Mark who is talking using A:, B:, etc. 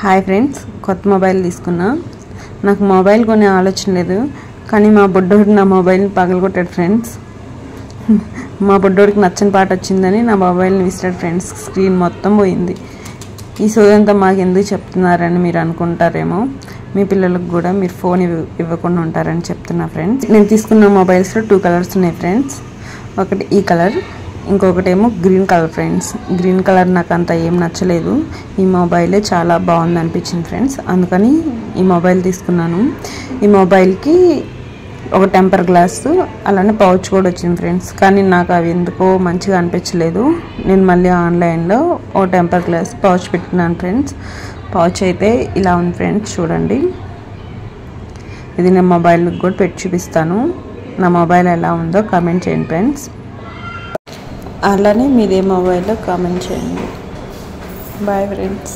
A: Hi friends, కొత్త mobile తీసుకున్నా. నాకు మొబైల్ కొనే ఆలోచన లేదు, కానీ మా బుడ్డోడు నా మొబైల్ని పగలగొట్టాడు ఫ్రెండ్స్. మా బుడ్డోడికి నచ్చని పాట వచ్చిందని నా మొబైల్ని విసిరాడు ఫ్రెండ్స్. స్క్రీన్ మొత్తం పోయింది. ఈ సోదంతా మాకు ఎందుకు చెప్తున్నారని మీరు అనుకుంటారేమో. మీ పిల్లలకు కూడా మీరు ఫోన్ ఇవ్వకుండా ఉంటారని చెప్తున్నా ఫ్రెండ్స్. నేను తీసుకున్న మొబైల్స్లో 2 కలర్స్ ఉన్నాయి ఫ్రెండ్స్. ఒకటి ఈ కలర్, ఇంకొకటేమో green colour friends. Green colour నాకు అంత ఏం నచ్చలేదు. ఈ మొబైలే చాలా బాగుంది అనిపించింది ఫ్రెండ్స్, అందుకని ఈ మొబైల్ తీసుకున్నాను. ఈ మొబైల్కి ఒక టెంపర్ గ్లాస్ అలానే పౌచ్ కూడా వచ్చింది ఫ్రెండ్స్, కానీ నాకు అవి ఎందుకో మంచిగా అనిపించలేదు. నేను మళ్ళీ ఆన్లైన్లో ఓ టెంపర్ గ్లాస్ పౌచ్ పెట్టుకున్నాను ఫ్రెండ్స్. పౌచ్ అయితే ఇలా ఉంది ఫ్రెండ్స్, చూడండి. ఇది నా మొబైల్కి కూడా పెట్టి చూపిస్తాను. నా మొబైల్ ఎలా ఉందో కామెంట్ చేయండి ఫ్రెండ్స్. అలానే మీదే మొబైల్లో కామెంట్ చేయండి. Bye friends.